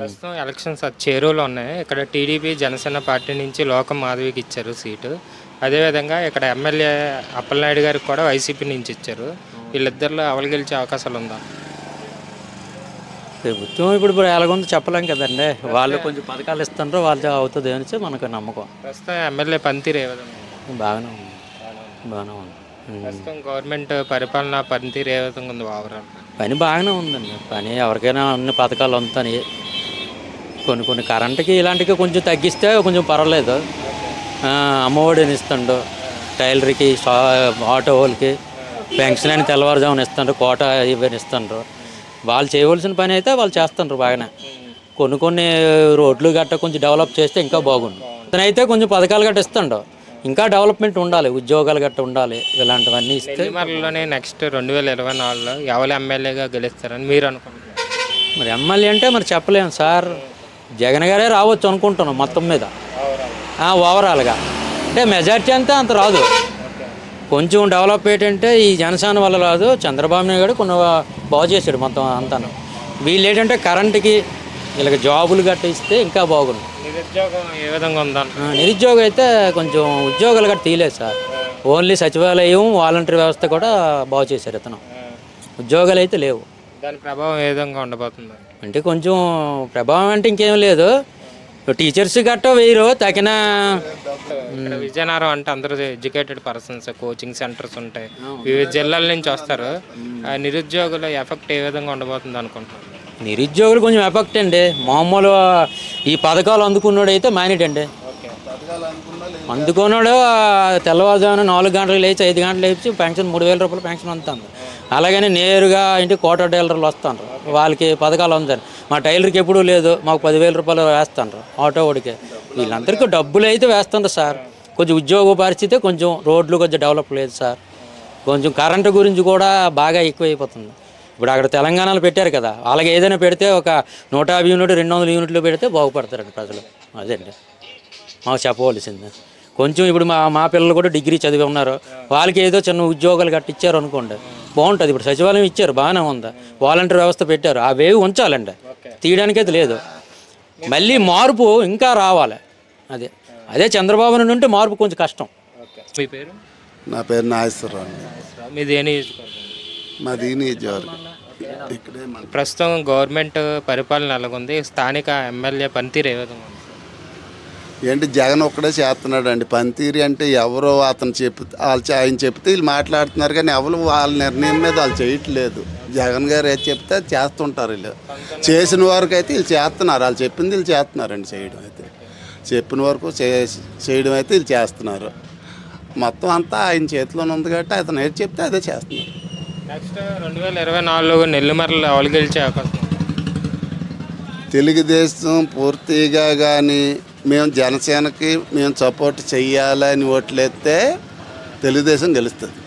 ప్రస్తుతం ఎలక్షన్స్ చేరువలో ఉన్నాయి. ఇక్కడ టీడీపీ జనసేన పార్టీ నుంచి లోకం మాధవికి ఇచ్చారు సీటు. అదేవిధంగా ఇక్కడ ఎమ్మెల్యే అప్పలనాయుడు గారికి కూడా వైసీపీ నుంచి ఇచ్చారు. వీళ్ళిద్దరిలో ఎవరు గెలిచే అవకాశాలు ఉందా? ప్రభుత్వం ఇప్పుడు ఎలాగుందో చెప్పలేం కదండి. వాళ్ళు కొంచెం పథకాలు ఇస్తుండ్రో వాళ్ళు అవుతుంది అనేసి మనకు నమ్మకం. ప్రస్తుతం ఎమ్మెల్యే పనితీరు ఏ విధంగా? బాగానే ఉంది. ప్రస్తుతం గవర్నమెంట్ పరిపాలన పనితీరు ఏ విధంగా ఉంది? ఓవరాల్ పని బాగానే ఉందండి. పని ఎవరికైనా అన్ని పథకాలు అందుతాయి. కొన్ని కరెంటుకి ఇలాంటివి కొంచెం తగ్గిస్తే కొంచెం పర్వాలేదు. అమ్మఒడిని ఇస్తుండు, టైలర్కి, ఆటో వాళ్ళకి పెన్షన్ అని తెల్లవారుజామున ఇస్తుండ్రు, కోట ఇవన్నీ ఇస్తుండ్రు. వాళ్ళు చేయవలసిన పని అయితే వాళ్ళు చేస్తుండ్రు బాగానే. కొన్ని రోడ్లు గట్ట కొంచెం డెవలప్ చేస్తే ఇంకా బాగుండు. అతనైతే కొంచెం పథకాలు గట్ట ఇస్తుండు. ఇంకా డెవలప్మెంట్ ఉండాలి, ఉద్యోగాలు గట్ట ఉండాలి. ఇలాంటివన్నీ ఇస్తే నెల్లిమర్లలోనే నెక్స్ట్ 2024లో ఎవరు ఎమ్మెల్యేగా గెలుస్తారని మీరు అనుకుంటున్నారు? మరి ఎమ్మెల్యే అంటే మరి చెప్పలేము సార్. జగన్ గారే రావచ్చు అనుకుంటున్నాం మొత్తం మీద, ఓవరాల్గా. అంటే మెజార్టీ అంతా అంత రాదు. కొంచెం డెవలప్ ఏంటంటే ఈ జనసేన వల్ల రాదు. చంద్రబాబు నాయుడు కూడా కొన్ని బాగు చేశాడు మొత్తం అంతాను. వీళ్ళు ఏంటంటే కరెంటుకి వీళ్ళకి జాబులు గట్ట ఇస్తే ఇంకా బాగుంది. నిరుద్యోగం ఏ విధంగా ఉందా? నిరుద్యోగం అయితే కొంచెం ఉద్యోగాలు గట్ట తీయలేదు సార్. ఓన్లీ సచివాలయం, వాలంటీర్ వ్యవస్థ కూడా బాగు చేశారు. ఇతను ఉద్యోగాలు అయితే లేవు. దాని ప్రభావం ఏ విధంగా ఉండబోతుంది? అంటే కొంచెం ప్రభావం అంటే ఇంకేం లేదు. టీచర్స్ గట్ట వేయరు తగిన. ఇక్కడ విజయనగరం అంటే అందరూ ఎడ్యుకేటెడ్ పర్సన్స్, కోచింగ్ సెంటర్స్ ఉంటాయి, వివిధ జిల్లాల నుంచి వస్తారు. నిరుద్యోగుల ఎఫెక్ట్ ఏ విధంగా ఉండబోతుంది అనుకుంటున్నారు? నిరుద్యోగులు కొంచెం ఎఫెక్ట్ అండి. మామూలు ఈ పథకాలు అందుకున్నాడు అయితే మానేటండి. అందుకున్నాడు తెల్లవారుజామున 4 గంటలకు లేచి 5 గంటలు లేచి పెన్షన్ 3000 రూపాయలు పెన్షన్ అందుతుంది. అలాగని నేరుగా ఇంటి కోట టైలర్లు వస్తాను, వాళ్ళకి పథకాలు అందుతారు. మా టైలర్కి ఎప్పుడూ లేదు, మాకు 10,000 రూపాయలు వేస్తాను ఆటో ఓడికి. వీళ్ళందరికీ డబ్బులు అయితే వేస్తుండ్రు సార్. కొంచెం ఉద్యోగ పరిస్థితి, కొంచెం రోడ్లు కొంచెం డెవలప్ లేదు సార్. కొంచెం కరెంటు గురించి కూడా బాగా ఎక్కువైపోతుంది. ఇప్పుడు అక్కడ తెలంగాణలో పెట్టారు కదా, అలాగే ఏదైనా పెడితే ఒక 150 యూనిట్లు 200 యూనిట్లు పెడితే బాగుపడతారండి ప్రజలు. అదండి మాకు చెప్పవలసింది. కొంచెం ఇప్పుడు మా పిల్లలు కూడా డిగ్రీ చదివి ఉన్నారు, వాళ్ళకి ఏదో చిన్న ఉద్యోగాలు కట్టించారు అనుకోండి, బాగుంటుంది. ఇప్పుడు సచివాలయం ఇచ్చారు, బాగానే ఉంది. వాలంటీర్ వ్యవస్థ పెట్టారు, అవేవి ఉంచాలండి, తీయడానికైతే లేదు. మళ్ళీ మార్పు ఇంకా రావాలి. అదే చంద్రబాబు నుండి ఉంటే మార్పు కొంచెం కష్టం. మీ పేరు? నా పేరు నాగేశ్వరరావు. మీది ఏ నియోజకవర్గం? మాది నియోజకవర్గం. ఇక్కడే ప్రస్తుతం గవర్నమెంట్ పరిపాలన ఎలాగుంది? స్థానిక ఎమ్మెల్యే పనితీరు ఏ విధంగా ఉంది? ఏంటి జగన్ ఒక్కడే చేస్తున్నాడు అండి పనితీరు. అంటే ఎవరో అతను ఆయన చెప్తే వీళ్ళు మాట్లాడుతున్నారు, కానీ ఎవరు వాళ్ళ నిర్ణయం మీద వాళ్ళు చేయట్లేదు. జగన్ గారు ఏది చెప్తే అది చేస్తుంటారు. వీళ్ళు చేసిన వరకు అయితే వీళ్ళు చేస్తున్నారు, వాళ్ళు చెప్పింది వీళ్ళు చేస్తున్నారండి. చేయడం అయితే చెప్పిన వరకు చేయడం అయితే వీళ్ళు చేస్తున్నారు. మొత్తం అంతా ఆయన చేతిలోనే ఉంది కాబట్టి అతను ఏది చెప్తే అదే చేస్తున్నారు. నెక్స్ట్ 2024 నెల్లిమర్ల ఎవరు గెలిచే అవకాశం? తెలుగుదేశం పూర్తిగా కానీ మేము జనసేనకి మేము సపోర్ట్ చెయ్యాలని ఓట్లేస్తే తెలుగుదేశం గెలుస్తుంది.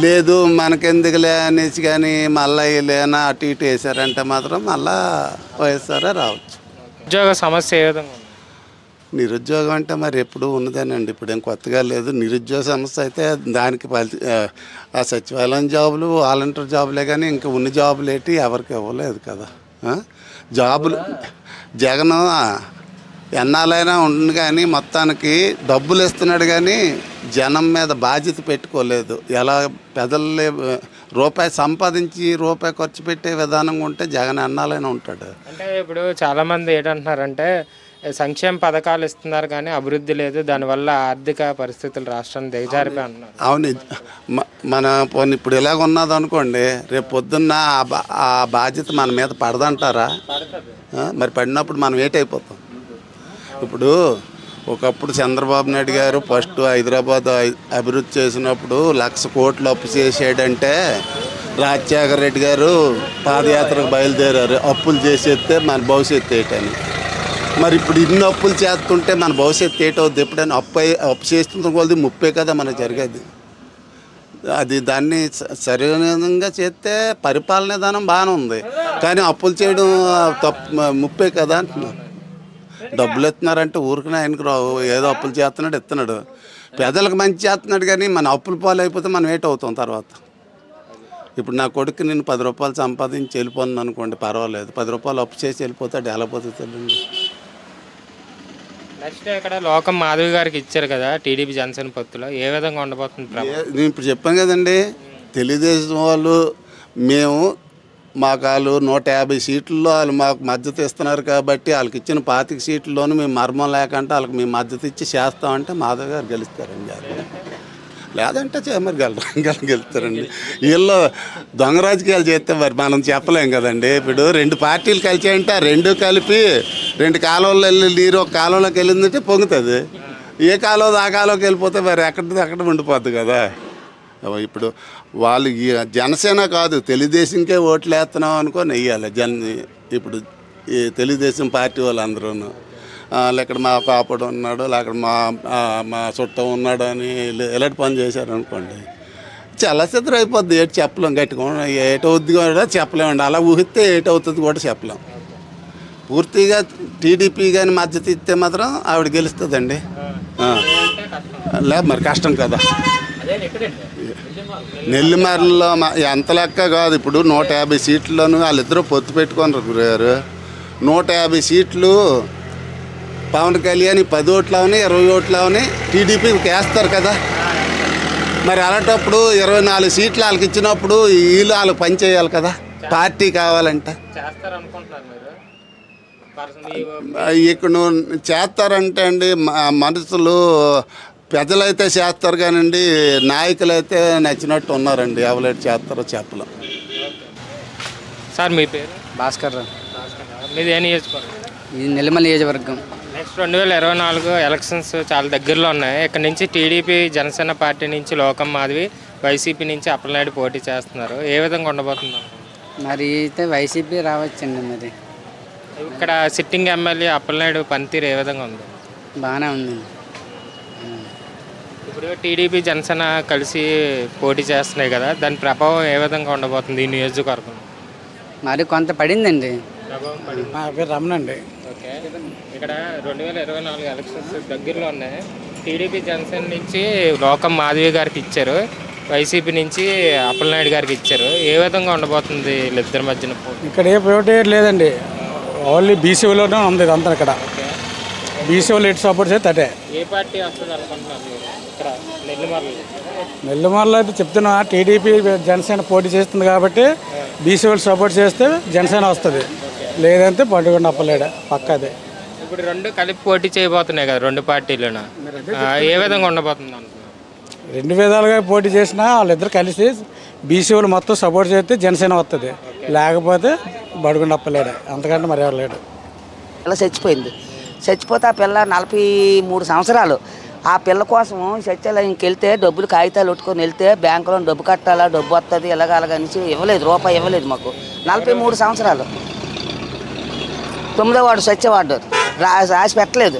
లేదు మనకెందుకులే అనేసి కానీ మళ్ళీ లేనా అటు ఇటు వేసారంటే మాత్రం మళ్ళా వైఎస్ఆర్ రావచ్చు. ఉద్యోగ సమస్య ఏ విధంగా ఉంది? నిరుద్యోగం అంటే మరి ఎప్పుడు ఉన్నదేనండి, ఇప్పుడు ఏం కొత్తగా లేదు. నిరుద్యోగ సమస్య అయితే దానికి ఆ సచివాలయం జాబులు వాలంటీర్ జాబులే కానీ ఇంకా ఉన్న జాబులు ఏంటి ఎవరికి ఇవ్వలేదు కదా. జాబులు జగన్ ఎన్నాళ్ళైనా ఉంటుంది కానీ మొత్తానికి డబ్బులు ఇస్తున్నాడు కానీ జనం మీద బాధ్యత పెట్టుకోలేదు. ఎలా పెదలే రూపాయి సంపాదించి రూపాయి ఖర్చు పెట్టే విధానంగా ఉంటే జగన్ ఎన్నాళ్ళైనా ఉంటాడు. అంటే ఇప్పుడు చాలామంది ఏంటంటున్నారంటే సంక్షేమ పథకాలు ఇస్తున్నారు కానీ అభివృద్ధి లేదు, దానివల్ల ఆర్థిక పరిస్థితులు రాష్ట్రాన్ని దిగజారిపోయి అంటున్నారు. అవును, మన పోనీ ఇప్పుడు ఇలాగ ఉన్నది అనుకోండి, రేపు పొద్దున్న ఆ బాధ్యత మన మీద పడదంటారా? మరి పడినప్పుడు మనం ఏటైపోతాం? ఇప్పుడు ఒకప్పుడు చంద్రబాబు నాయుడు గారు ఫస్ట్ హైదరాబాద్ అభివృద్ధి చేసినప్పుడు 1,00,000 కోట్లు అప్పు చేసాడంటే రాజశేఖర రెడ్డి గారు పాదయాత్రకు బయలుదేరారు అప్పులు చేసేస్తే మన భవిష్యత్తు ఏంటని. మరి ఇప్పుడు ఇన్ని అప్పులు చేస్తుంటే మన భవిష్యత్తు ఏటవుద్ది? ఎప్పుడైనా అప్పు చేస్తున్న కొద్ది ముప్పే కదా మనకు జరిగేది. దాన్ని సరైనగా చేస్తే పరిపాలన విధానం బాగానే ఉంది, కానీ అప్పులు చేయడం ముప్పే కదా అంటున్నారు. డబ్బులు ఇస్తున్నారంటే ఊరికి ఆయనకు రావు, ఏదో అప్పులు చేస్తున్నాడు ఇస్తున్నాడు, పేదలకు మంచి చేస్తున్నాడు, కానీ మన అప్పుల పాలు అయిపోతే మనం ఏటవుతాం తర్వాత. ఇప్పుడు నా కొడుకు నేను 10 రూపాయలు సంపాదించి వెళ్ళిపోను అనుకోండి, పర్వాలేదు. 10 రూపాయలు అప్పు చేసి వెళ్ళిపోతాడు, ఎలా పోతుందండి. నెక్స్ట్ ఇక్కడ లోకం మాధవి గారికి ఇచ్చారు కదా టీడీపీ జనసేన పొత్తులో, ఏ విధంగా ఉండబోతుంది? నేను ఇప్పుడు చెప్పాను కదండి, తెలుగుదేశం వాళ్ళు మేము మాకు వాళ్ళు 150 సీట్లలో వాళ్ళు మాకు మద్దతు ఇస్తున్నారు కాబట్టి వాళ్ళకి ఇచ్చిన 25 సీట్లలోనూ మేము మర్మం లేకుండా వాళ్ళకి మేము మద్దతు ఇచ్చి చేస్తామంటే మాధవ్ గారు గెలుస్తారండి. లేదంటే మరి గెలుస్తారండి. వీళ్ళు దొంగ రాజకీయాలు చేస్తే మరి మనం చెప్పలేం కదండి. ఇప్పుడు 2 పార్టీలు కలిసి అంటే 2 కలిపి 2 కాలువల్లో వెళ్ళి నీరు ఒక కాలువలోకి వెళ్ళిందంటే పొంగుతుంది. ఏ కాలువ ఆ కాలువకి వెళ్ళిపోతే మరి అక్కడ ఉండిపోద్ది కదా. ఇప్పుడు వాళ్ళు జనసేన కాదు తెలుగుదేశంకే ఓట్లు వేస్తున్నాం అనుకొని వెయ్యాలి ఇప్పుడు ఈ తెలుగుదేశం పార్టీ వాళ్ళందరూ. లేకపోతే మా పాపడు ఉన్నాడు, లేకపోతే మా చుట్టం ఉన్నాడు అని ఎలాంటి పని చేశారు అనుకోండి, చాలా సిద్ధం అయిపోద్ది. ఏటి చెప్పలేం, గట్టిగా ఏటవుద్ది కూడా చెప్పలేమండి. అలా ఊహిస్తే ఏటవుతుంది కూడా చెప్పలేం. పూర్తిగా టీడీపీ కానీ మద్దతు ఇస్తే మాత్రం ఆవిడ గెలుస్తుందండి. లేదు మరి కష్టం కదా. నెల్లిమర్లలో ఎంత లెక్క కాదు. ఇప్పుడు 150 సీట్లను వాళ్ళిద్దరూ పొత్తు పెట్టుకొని గారు 150 సీట్లు పవన్ కళ్యాణ్ 10 ఓట్లవని 20 ఓట్లవని టీడీపీకి వేస్తారు కదా. మరి అలాంటప్పుడు 24 సీట్లు వాళ్ళకి ఇచ్చినప్పుడు వీళ్ళు వాళ్ళకి పని చేయాలి కదా పార్టీ కావాలంటే. ఇక్కడ చేస్తారంటే అండి మనుషులు పెద్దలైతే చేస్తారు కానండి, నాయకులు అయితే నచ్చినట్టు ఉన్నారండి. ఎవరైతే చేస్తారో చెప్పలేం. సార్ మీ పేరు? భాస్కర్ రావు. మీది ఏ నియోజకవర్గం? ఇది నెల్లిమర్ల నియోజకవర్గం. నెక్స్ట్ 2024 ఎలక్షన్స్ చాలా దగ్గరలో ఉన్నాయి. ఇక్కడ నుంచి టీడీపీ జనసేన పార్టీ నుంచి లోకం మాధవి, వైసీపీ నుంచి అప్పలనాయుడు పోటీ చేస్తున్నారు. ఏ విధంగా ఉండబోతుంది? మరి అయితే వైసీపీ రావచ్చండి. మరి ఇక్కడ సిట్టింగ్ ఎమ్మెల్యే అప్పలనాయుడు పనితీరు ఏ విధంగా ఉంది? బాగానే ఉంది. ఇప్పుడు టీడీపీ జనసేన కలిసి పోటీ చేస్తున్నాయి కదా, దాని ప్రభావం ఏ విధంగా ఉండబోతుంది ఈ నియోజకవర్గం? మరి కొంత పడిందండి. నా పేరు రమణ అండి. ఓకే, ఇక్కడ 2024 ఎలక్షన్స్ దగ్గరలో ఉన్నాయి. టీడీపీ జనసేన నుంచి లోకం మాధవి గారికి ఇచ్చారు, వైసీపీ నుంచి అప్పలనాయుడు గారికి ఇచ్చారు. ఏ విధంగా ఉండబోతుంది వీళ్ళిద్దరి మధ్యన? ఇక్కడ ఏ పోటీ లేదండి. ఓన్లీ బీసీలోనే ఉంది ఇదంతా ఇక్కడ. బీసీలో ఎటు సపోర్ట్ చేస్తే అటే. ఏ పార్టీ వస్తుంది అనుకుంటున్నారు మీరు ఇక్కడ నెల్లిమర్లలో? నెల్లిమర్లలో అయితే చెప్తున్నా టీడీపీ జనసేన పోటీ చేస్తుంది కాబట్టి బీసీ వాళ్ళు సపోర్ట్ చేస్తే జనసేన వస్తుంది, లేదంటే పట్టుకుండా అప్పలేడా పక్కదే. ఇప్పుడు రెండు కలిపి పోటీ చేయబోతున్నాయి కదా రెండు పార్టీలను, ఏ విధంగా ఉండబోతుంది అనుకున్నారు? రెండు విధాలుగా పోటీ చేసినా వాళ్ళిద్దరు కలిసి బీసీ వాళ్ళు మొత్తం సపోర్ట్ చేస్తే జనసేన వస్తుంది, లేకపోతే బడుగుండి అప్పలేడు, అంతకంటే మరి ఎవరు లేడు. పిల్ల చచ్చిపోతే ఆ పిల్ల 43 సంవత్సరాలు. ఆ పిల్ల కోసం సత్యాలయంకి వెళ్తే డబ్బులు కాగితాలు పెట్టుకొని వెళ్తే బ్యాంకులో డబ్బు కట్టాలా, డబ్బు వస్తుంది అలాగనిసి ఇవ్వలేదు, రూపాయి ఇవ్వలేదు మాకు. 43 సంవత్సరాలు. 9వ వార్డు సత్యవార్డు రాసి పెట్టలేదు,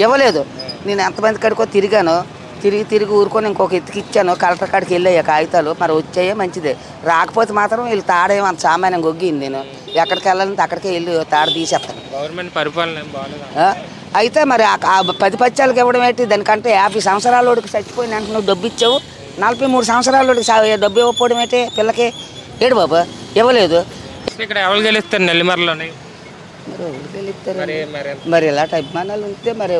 ఇవ్వలేదు. నేను ఎంతమంది కడుకో తిరిగాను, తిరిగి ఊరుకొని ఇంకొక ఎత్తుకి ఇచ్చాను. కలెక్టర్ కాడికి వెళ్ళాయి కాగితాలు, మరి వచ్చాయే మంచిదే. రాకపోతే మాత్రం వీళ్ళు తాడేమో అంత సామాన్యం గొగ్గింది. నేను ఎక్కడికి వెళ్ళాలంటే అక్కడికే వెళ్ళి తాడ తీసేస్తాను. గవర్నమెంట్ పరిపాలన అయితే మరి ఆ 10 పత్యాలకు ఇవ్వడం ఏంటి? దానికంటే 50 సంవత్సరాల వాడికి చచ్చిపోయిన అంటే నువ్వు డబ్బు ఇచ్చావు, 43 సంవత్సరాల వాడికి డబ్బు ఇవ్వకపోవడం ఏంటి? పిల్లకి ఏడు బాబా ఇవ్వలేదు. ఇక్కడ ఎవరు గెలుస్తారు నెల్లిమర్లోని? మరి ఇలాంటి అభిమానాలు ఉంటే మరి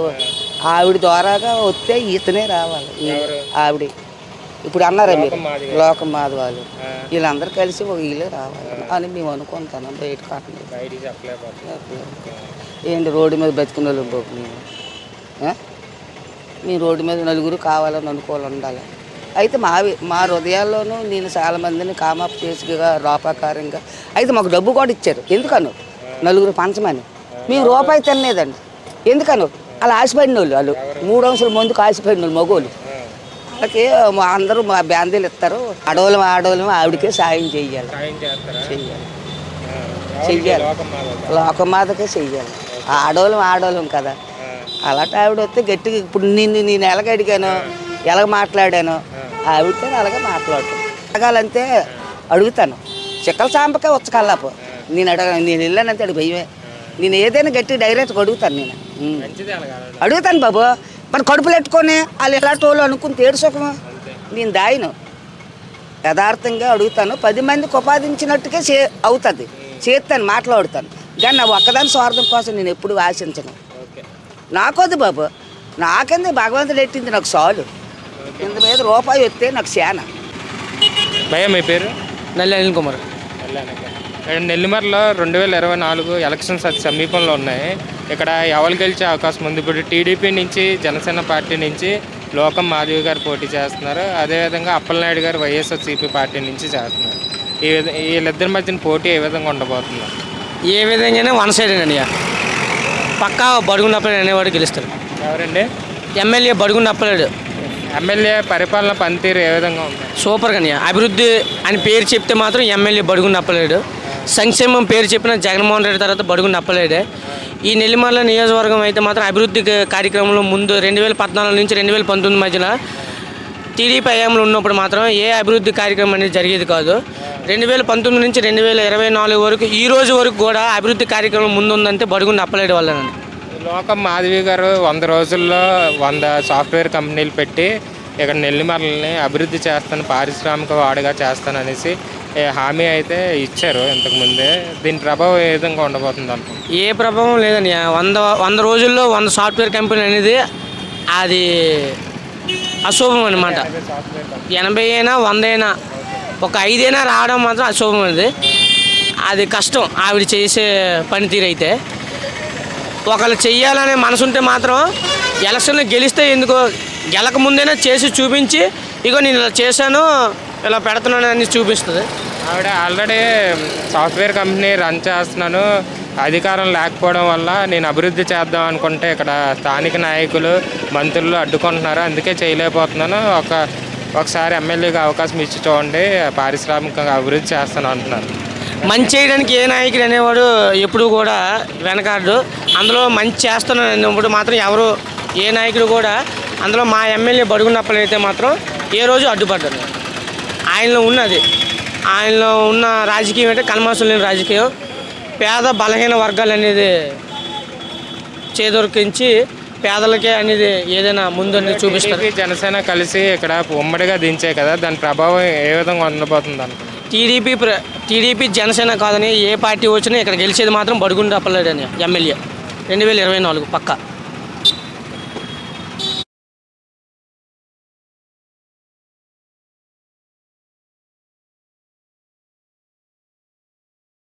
ఆవిడ ద్వారాగా వస్తే ఈతనే రావాలి. ఆవిడ ఇప్పుడు అన్నారా మీరు లోకం మాధవాలు వీళ్ళందరూ కలిసి ఒక ఇల్లు రావాలి అని మేము అనుకుంటాను. బయట కాకుండా ఏంటి రోడ్డు మీద బతికిన వాళ్ళు ఇంకొక మేము రోడ్డు మీద నలుగురు కావాలని అనుకోవాలి ఉండాలి. అయితే మా హృదయాల్లోనూ నేను చాలామందిని కామాపు చేసుగా రూపాకారంగా అయితే మాకు డబ్బు కూడా ఇచ్చారు. ఎందుకను నలుగురు పంచమని మేము రూపాయి తినలేదండి. ఎందుకను అలా ఆశపడిన వాళ్ళు 3 అంశాల ముందుకు ఆశపడిన వాళ్ళు మగోళ్ళు వాళ్ళకి అందరూ మా బ్యాందీలు ఇస్తారు. ఆడవాళ్ళం ఆవిడకే సాయం చెయ్యాలి, లోకమాతకే చెయ్యాలి. ఆడవాళ్ళం కదా. అలాంటి ఆవిడ వస్తే గట్టిగా ఇప్పుడు నేను ఎలాగ అడిగాను, ఎలాగ మాట్లాడాను ఆవిడతో అలాగే మాట్లాడతాను. అడగాలంటే అడుగుతాను. చిక్కల సాంపకే వచ్చకల్లాపు నేను వెళ్ళానంటే అడిగి భయమే. నేను ఏదైనా గట్టి డైరెక్ట్గా అడుగుతాను. నేను అడుగుతాను బాబు. మరి కడుపులు పెట్టుకొని వాళ్ళు ఎలాంటి వాళ్ళు అనుకుని తేడుసుఖము నేను దాయను. యథార్థంగా అడుగుతాను. 10 మందికి ఉపాదించినట్టుగా అవుతుంది, చేస్తాను, మాట్లాడుతాను. కానీ నా ఒక్కదాని స్వార్థం కోసం నేను ఎప్పుడు ఆశించను. నాకొద్దు బాబు, నాకెందుకు భగవంతుడు ఎట్టింది నాకు చాలు. ఇంత మీద రూపాయి వస్తే నాకు శాన. భయ మీ పేరు? నల్లి అనిల్ కుమార్. నెల్లిమర్లో 2024 ఎలక్షన్స్ అతి సమీపంలో ఉన్నాయి. ఇక్కడ ఎవరు గెలిచే అవకాశం ఉంది? ఇప్పుడు టీడీపీ నుంచి జనసేన పార్టీ నుంచి లోకం మాధవి గారు పోటీ చేస్తున్నారు, అదేవిధంగా అప్పలనాయుడు గారు వైఎస్ఆర్సీపీ పార్టీ నుంచి చేస్తున్నారు. వీళ్ళిద్దరి మధ్యన పోటీ ఏ విధంగా ఉండబోతున్నారు? ఏ విధంగానే వన్ సైడ్ అండి. పక్కా బడుగున్నప్పలేడు అనేవాడు గెలుస్తాడు. ఎవరండి? ఎమ్మెల్యే బడుగున్నప్పలేడు. ఎమ్మెల్యే పరిపాలన పనితీరు ఏ విధంగా ఉంది? సూపర్గా అభివృద్ధి అని పేరు చెప్తే మాత్రం ఎమ్మెల్యే బడుగున్నప్పలేడు. సంక్షేమం పేరు చెప్పిన జగన్మోహన్ రెడ్డి తర్వాత బడుగున్నప్పలేడే. ఈ నెల్లిమర్ల నియోజకవర్గం అయితే మాత్రం అభివృద్ధి కార్యక్రమంలో ముందు 2014 నుంచి 2019 మధ్యలో టీడీపీ హయాంలో ఉన్నప్పుడు మాత్రం ఏ అభివృద్ధి కార్యక్రమం అనేది జరిగేది కాదు. 2019 నుంచి 2024 వరకు ఈ రోజు వరకు కూడా అభివృద్ధి కార్యక్రమం ముందుందంటే బడుగున్నప్పలేడు వల్లనండి. లోకం మాధవి గారు 100 రోజుల్లో 100 సాఫ్ట్వేర్ కంపెనీలు పెట్టి ఇక్కడ నెల్లిమర్లని అభివృద్ధి చేస్తాను, పారిశ్రామిక వాడగా చేస్తాను అనేసి హామీ అయితే ఇచ్చారు ఇంతకుముందే. దీని ప్రభావం ఏ విధంగా ఉండబోతుంది అనుకుంటున్నాను? ఏ ప్రభావం లేదని 100 రోజుల్లో 100 సాఫ్ట్వేర్ కంపెనీ అనేది అది అశుభం అనమాట. 80 అయినా 100 అయినా ఒక 5 అయినా రావడం మాత్రం అశుభం అనేది. అది కష్టం ఆవిడ చేసే పనితీరు. అయితే ఒకళ్ళు చెయ్యాలనే మనసు ఉంటే మాత్రం ఎలక్షన్లో గెలిస్తే ఎందుకో గెలక ముందైనా చేసి చూపించి ఇగో నేను ఇలా చేశాను ఇలా పెడుతున్నాను అని చూపిస్తుంది. ఆవిడ ఆల్రెడీ సాఫ్ట్వేర్ కంపెనీ రన్ చేస్తున్నాను, అధికారం లేకపోవడం వల్ల నేను అభివృద్ధి చేద్దాం అనుకుంటే ఇక్కడ స్థానిక నాయకులు మంత్రులు అడ్డుకుంటున్నారు, అందుకే చేయలేకపోతున్నాను, ఒకసారి ఎమ్మెల్యేగా అవకాశం ఇచ్చి చూడండి, పారిశ్రామికంగా అభివృద్ధి చేస్తాను అంటున్నారు. మంచి చేయడానికి ఏ నాయకుడు అనేవాడు ఎప్పుడు కూడా వెనకాడు. అందులో మంచి చేస్తున్నాను అనేప్పుడు మాత్రం ఎవరు ఏ నాయకుడు కూడా అందులో మా ఎమ్మెల్యే బడుగున్నప్పుడైతే మాత్రం ఏ రోజు అడ్డుపడ్డారు. ఆయనలో ఉన్నది, ఆయనలో ఉన్న రాజకీయం అంటే కల్మాసం లేని రాజకీయం. పేద బలహీన వర్గాలు అనేది చేదొరికించి పేదలకే అనేది ఏదైనా ముందు చూపిస్తారు. జనసేన కలిసి ఇక్కడ ఉమ్మడిగా దించే కదా, దాని ప్రభావం ఏ విధంగా ఉండబోతుంది అనుకుంటున్నాను? టీడీపీ టీడీపీ జనసేన కాదని ఏ పార్టీ వచ్చినా ఇక్కడ గెలిచేది మాత్రం బడుగుండి అప్పలేడని ఎమ్మెల్యే 2024 పక్క.